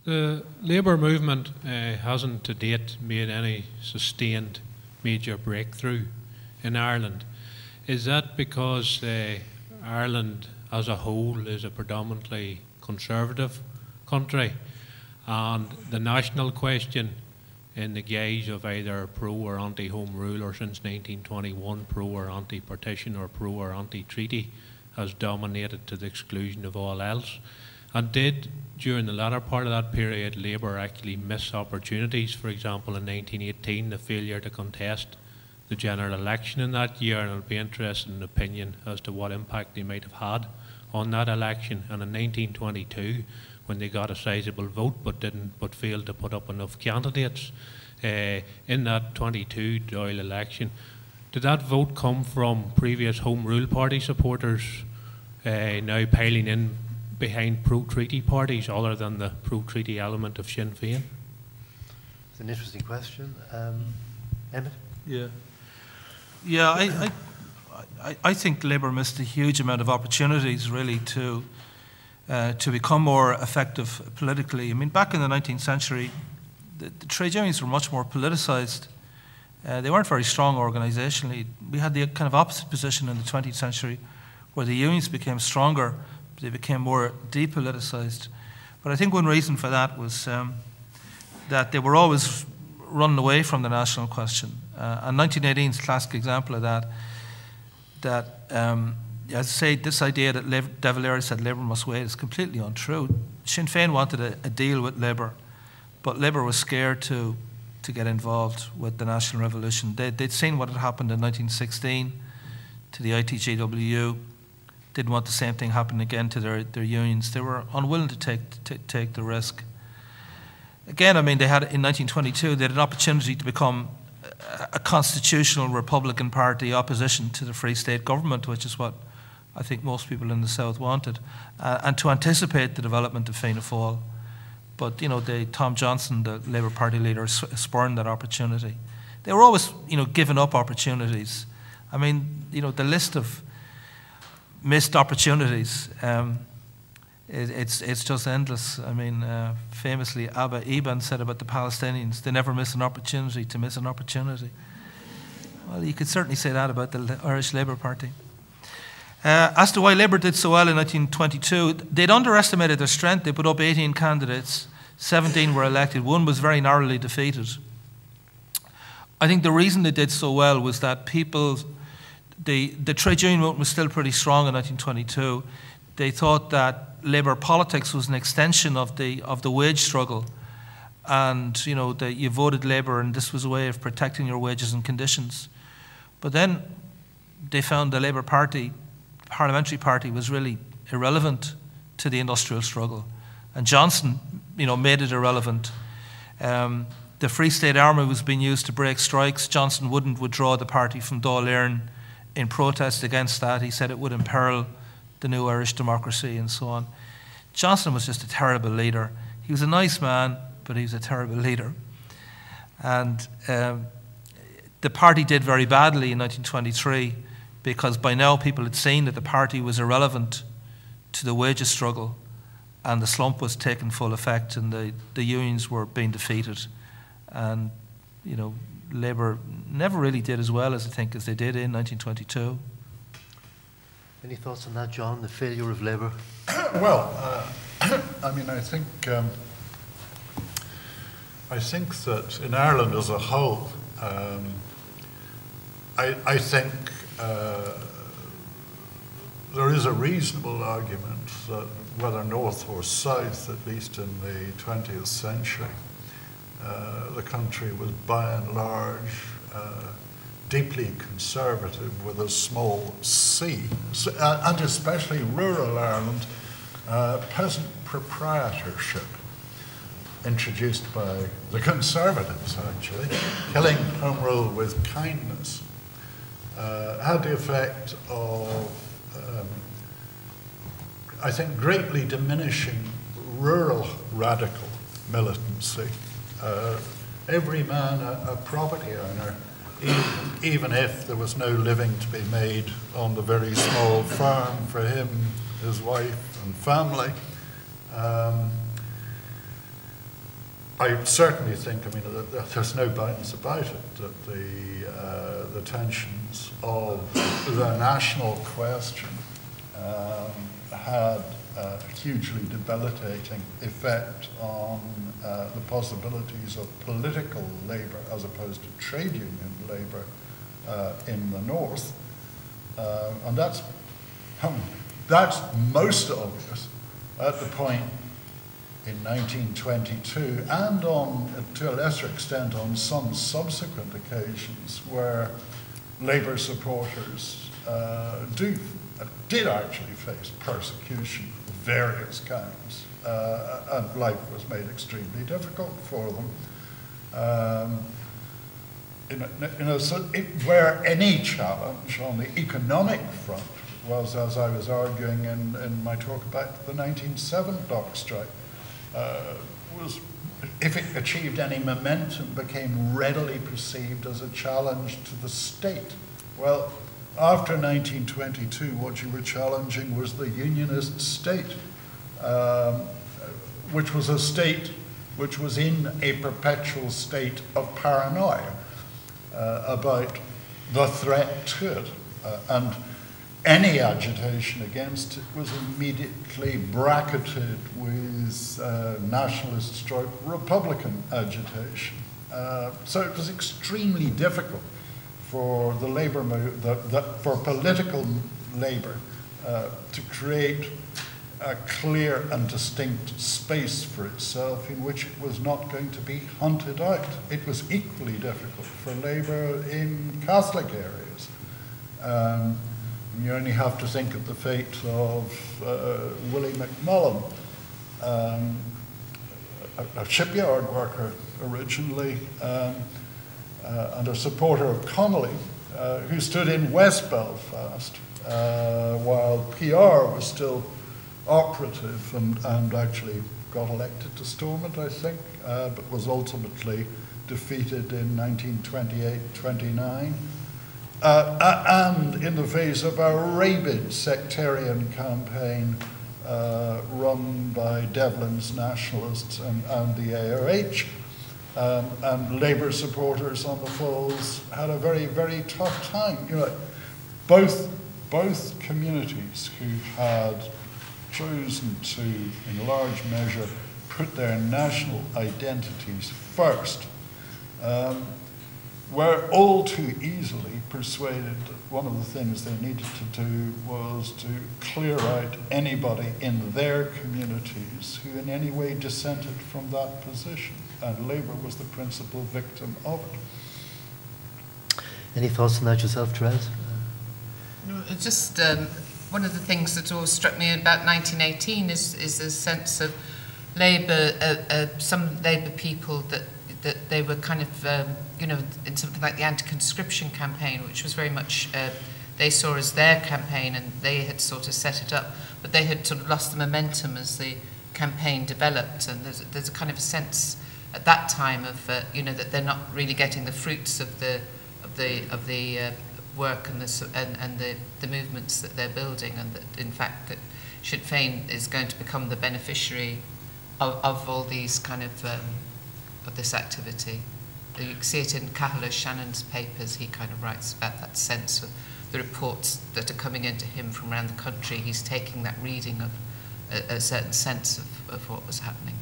The Labour movement hasn't to date made any sustained major breakthrough in Ireland. Is that because Ireland as a whole is a predominantly conservative country, and the national question, in the guise of either pro or anti-home rule, or since 1921 pro or anti-partition or pro or anti-treaty, has dominated to the exclusion of all else? And did, during the latter part of that period, Labour actually miss opportunities? For example, in 1918, the failure to contest the general election in that year, and I'd be interested in opinion as to what impact they might have had on that election. And in 1922, when they got a sizable vote but failed to put up enough candidates in that 22 Dáil election, did that vote come from previous Home Rule Party supporters now piling in behind pro-treaty parties other than the pro-treaty element of Sinn Féin? It's an interesting question. Emmett? Yeah, I think Labour missed a huge amount of opportunities really to become more effective politically. I mean, back in the 19th century, the trade unions were much more politicised. They weren't very strong organisationally. We had the kind of opposite position in the 20th century, where the unions became stronger, they became more depoliticised. But I think one reason for that was that they were always running away from the national question. And 1918 is a classic example of that. As I say, this idea that De Valera said Labour must wait is completely untrue. Sinn Féin wanted a deal with Labour, but Labour was scared to get involved with the national revolution. They'd seen what had happened in 1916 to the ITGWU, didn't want the same thing happen again to their unions. They were unwilling to take the risk. Again, I mean, they had in 1922 they had an opportunity to become a constitutional Republican Party opposition to the Free State government, which is what I think most people in the South wanted, and to anticipate the development of Fianna Fáil. But Tom Johnson, the Labour Party leader, spurned that opportunity. They were always, giving up opportunities. I mean, the list of missed opportunities, it's just endless. I mean, famously, Abba Eban said about the Palestinians, they never miss an opportunity to miss an opportunity. Well, you could certainly say that about the Irish Labour Party. As to why Labour did so well in 1922, they'd underestimated their strength. They put up 18 candidates, 17 were elected, one was very narrowly defeated. I think the reason they did so well was that the trade union movement was still pretty strong in 1922. They thought that Labour politics was an extension of the wage struggle, and that you voted Labour and this was a way of protecting your wages and conditions. But then they found the Labour Party, parliamentary party, was really irrelevant to the industrial struggle, and Johnson, made it irrelevant. The Free State Army was being used to break strikes. Johnson wouldn't withdraw the party from Dáil Éireann in protest against that. He said it would imperil the new Irish democracy and so on. Johnson was just a terrible leader. He was a nice man, but he was a terrible leader. And the party did very badly in 1923 because by now people had seen that the party was irrelevant to the wages struggle, and the slump was taking full effect, and the unions were being defeated. And, Labour never really did as well as they did in 1922. Any thoughts on that, John, the failure of Labour? Well, I mean, I think that in Ireland as a whole, I think there is a reasonable argument that whether north or south, at least in the 20th century, the country was by and large deeply conservative with a small c, and especially rural Ireland, peasant proprietorship, introduced by the Conservatives actually, killing home rule with kindness, had the effect of, I think, greatly diminishing rural radical militancy. Every man a property owner, even if there was no living to be made on the very small farm for him, his wife and family. I certainly think, I mean, there's no bounds about it, that the tensions of the national question had a hugely debilitating effect on the possibilities of political labour as opposed to trade union labour in the North. And that's most obvious at the point in 1922 and to a lesser extent on some subsequent occasions where Labour supporters did actually face persecution of various kinds, and life was made extremely difficult for them. Where any challenge on the economic front was, as I was arguing in my talk about the 1907 dock strike, was, if it achieved any momentum, became readily perceived as a challenge to the state. Well, after 1922, what you were challenging was the unionist state, which was a state which was in a perpetual state of paranoia about the threat to it. And any agitation against it was immediately bracketed with nationalist stroke Republican agitation. So it was extremely difficult for the labour for political labour to create a clear and distinct space for itself in which it was not going to be hunted out. It was equally difficult for labour in Catholic areas. You only have to think of the fate of Willie McMullen, a shipyard worker originally, and a supporter of Connolly, who stood in West Belfast while PR was still operative and actually got elected to Stormont, I think, but was ultimately defeated in 1928-29. And in the face of a rabid sectarian campaign run by Devlin's nationalists and the ARH, and Labour supporters on the Falls had a very, very tough time. You know, both communities who had chosen to, in large measure, put their national identities first, were all too easily persuaded that one of the things they needed to do was to clear out anybody in their communities who in any way dissented from that position. And Labour was the principal victim of it. Any thoughts on that yourself, Therese? Just one of the things that always struck me about 1918 is a sense of Labour, some Labour people that they were kind of, in something like the anti-conscription campaign, which was very much, they saw as their campaign and they had sort of set it up, but they had sort of lost the momentum as the campaign developed, and there's a kind of a sense at that time of, that they're not really getting the fruits of the work and the movements that they're building, and that in fact that Sinn Féin is going to become the beneficiary of all these kind of this activity. You see it in Cahill O'Shannon's papers. He kind of writes about that sense of the reports that are coming into him from around the country. He's taking that reading of a certain sense of what was happening.